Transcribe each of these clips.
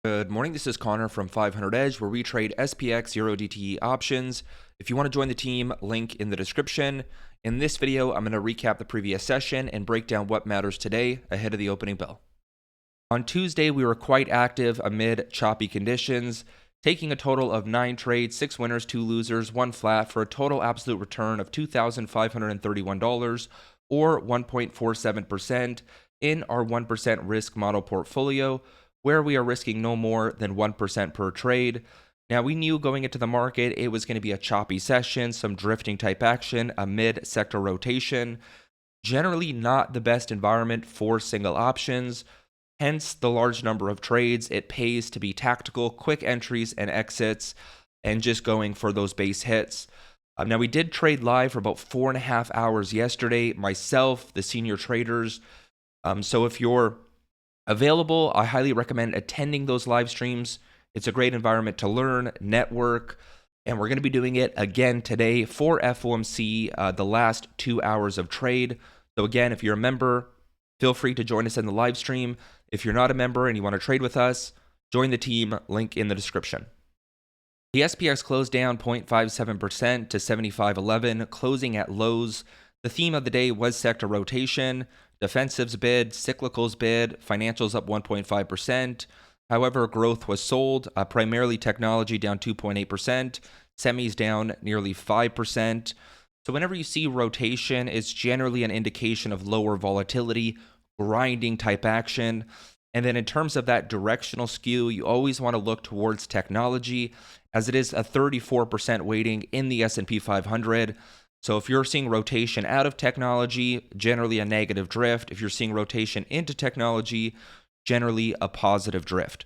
Good morning, this is Connor from 500 Edge, where we trade SPX 0DTE options. If you want to join the team, link in the description. In this video, I'm going to recap the previous session and break down what matters today ahead of the opening bell. On Tuesday, we were quite active amid choppy conditions, taking a total of 9 trades, 6 winners, 2 losers, 1 flat, for a total absolute return of $2,531 or 1.47% in our 1% risk model portfolio, where we are risking no more than 1% per trade. Now, we knew going into the market it was going to be a choppy session, some drifting type action amid sector rotation. Generally not the best environment for single options, hence the large number of trades. It pays to be tactical, quick entries and exits, and just going for those base hits. Now, we did trade live for about 4.5 hours yesterday, myself, the senior traders. So if you're available, I highly recommend attending those live streams. It's a great environment to learn, network, and we're going to be doing it again today for FOMC, the last 2 hours of trade. So again, if you're a member, feel free to join us in the live stream. If you're not a member and you want to trade with us, join the team, link in the description. The SPX closed down 0.57% to 75.11, closing at lows. The theme of the day was sector rotation. Defensives bid, cyclicals bid, financials up 1.5%. However, growth was sold, primarily technology down 2.8%, semis down nearly 5%. So whenever you see rotation, it's generally an indication of lower volatility, grinding type action. And then in terms of that directional skew, you always want to look towards technology, as it is a 34% weighting in the S&P 500. So if you're seeing rotation out of technology, generally a negative drift. If you're seeing rotation into technology, generally a positive drift.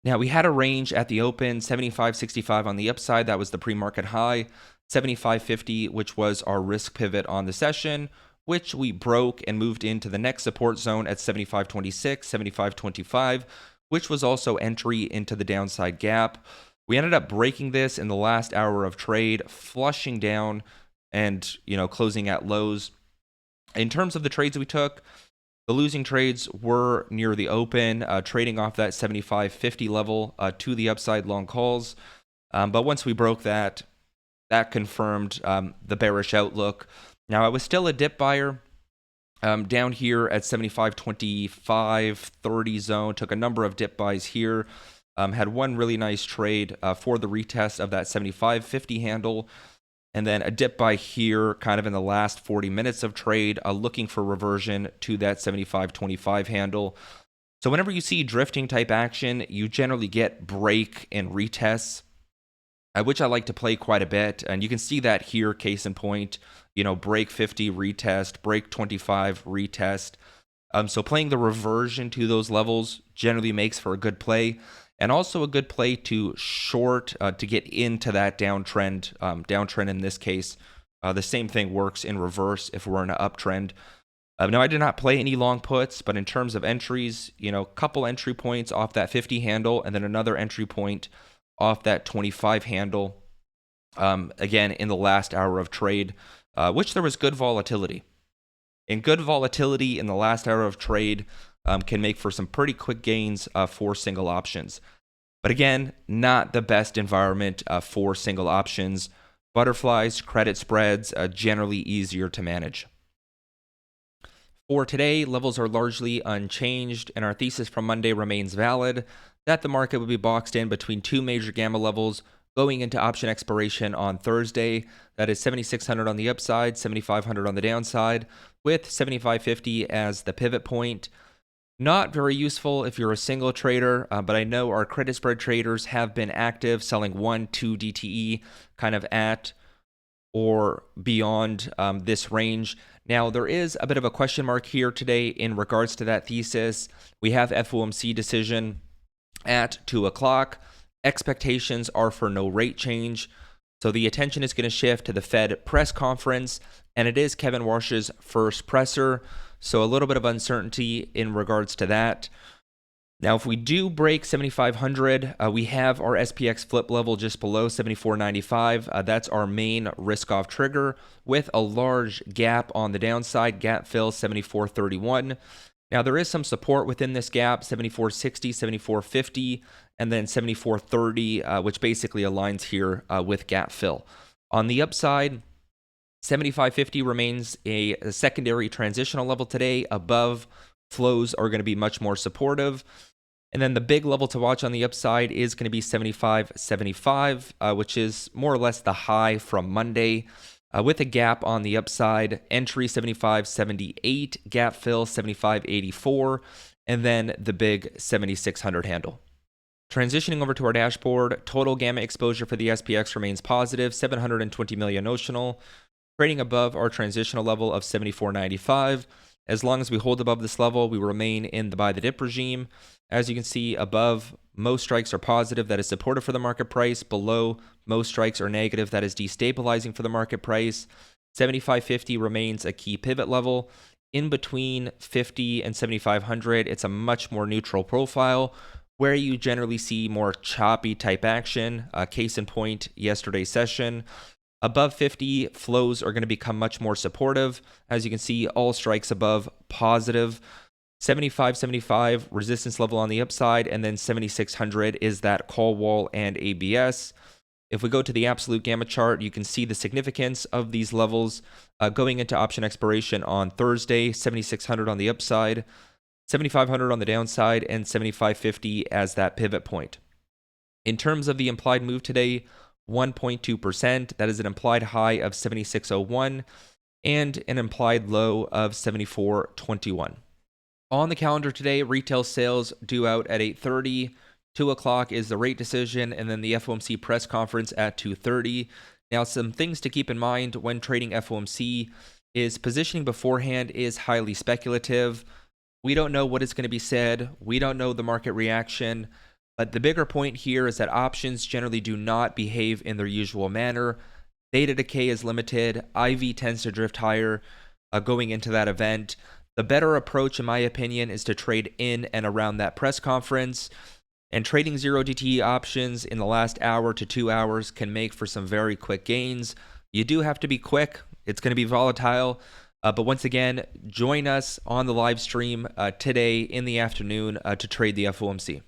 Now, we had a range at the open, 75.65 on the upside. That was the pre-market high. 75.50, which was our risk pivot on the session, which we broke and moved into the next support zone at 75.26, 75.25, which was also entry into the downside gap. We ended up breaking this in the last hour of trade, flushing down and, closing at lows. In terms of the trades we took, the losing trades were near the open, trading off that 75.50 level to the upside long calls. But once we broke that confirmed the bearish outlook. Now, I was still a dip buyer down here at 75.25, 30 zone, took a number of dip buys here. Had one really nice trade for the retest of that 75.50 handle, and then a dip buy here kind of in the last 40 minutes of trade, looking for reversion to that 75.25 handle. So whenever you see drifting type action, you generally get break and retests, which I like to play quite a bit. And you can see that here, case in point, break 50, retest, break 25, retest. So playing the reversion to those levels generally makes for a good play. And also a good play to short to get into that downtrend. Downtrend in this case, the same thing works in reverse if we're in an uptrend. Now, I did not play any long puts, but in terms of entries, couple entry points off that 50 handle, and then another entry point off that 25 handle. Again, in the last hour of trade, which there was good volatility. And good volatility in the last hour of trade can make for some pretty quick gains for single options. But again, not the best environment for single options. Butterflies, credit spreads, generally easier to manage. For today, levels are largely unchanged, and our thesis from Monday remains valid, that the market would be boxed in between 2 major gamma levels going into option expiration on Thursday. That is 7,600 on the upside, 7,500 on the downside, with 75.50 as the pivot point. Not very useful if you're a single trader, but I know our credit spread traders have been active, selling 1, 2 DTE kind of at or beyond this range. Now, there is a bit of a question mark here today in regards to that thesis. We have FOMC decision at 2 o'clock. Expectations are for no rate change. So the attention is going to shift to the Fed press conference, and it is Kevin Warsh's first presser. So a little bit of uncertainty in regards to that. Now, if we do break 7,500, we have our SPX flip level just below 74.95. That's our main risk-off trigger with a large gap on the downside, gap fill 74.31. Now, there is some support within this gap, 74.60, 74.50, and then 74.30, which basically aligns here with gap fill. On the upside, 75.50 remains a secondary transitional level today. Above, flows are going to be much more supportive. And then the big level to watch on the upside is going to be 75.75, which is more or less the high from Monday. With a gap on the upside, entry 75.78, gap fill 75.84, and then the big 7600 handle. Transitioning over to our dashboard, total gamma exposure for the SPX remains positive, 720 million notional, trading above our transitional level of 74.95. As long as we hold above this level, we remain in the buy the dip regime. As you can see above, most strikes are positive, that is supportive for the market price. Below, most strikes are negative, that is destabilizing for the market price. 75.50 remains a key pivot level. In between 50 and 7,500, it's a much more neutral profile where you generally see more choppy type action. Case in point, yesterday's session. Above 50, flows are going to become much more supportive. As you can see, all strikes above positive. 75.75 resistance level on the upside, and then 7,600 is that call wall and ABS. If we go to the absolute gamma chart, you can see the significance of these levels going into option expiration on Thursday. 7,600 on the upside, 7,500 on the downside, and 75.50 as that pivot point. In terms of the implied move today, 1.2%. That is an implied high of 76.01 and an implied low of 74.21. On the calendar today, retail sales due out at 8:30. 2 o'clock is the rate decision, and then the FOMC press conference at 2:30. Now, some things to keep in mind when trading FOMC is positioning beforehand is highly speculative. We don't know what is going to be said. We don't know the market reaction. But the bigger point here is that options generally do not behave in their usual manner. Beta decay is limited. IV tends to drift higher going into that event. The better approach, in my opinion, is to trade in and around that press conference. And trading 0DTE options in the last hour to 2 hours can make for some very quick gains. You do have to be quick. It's going to be volatile. But once again, join us on the live stream today in the afternoon to trade the FOMC.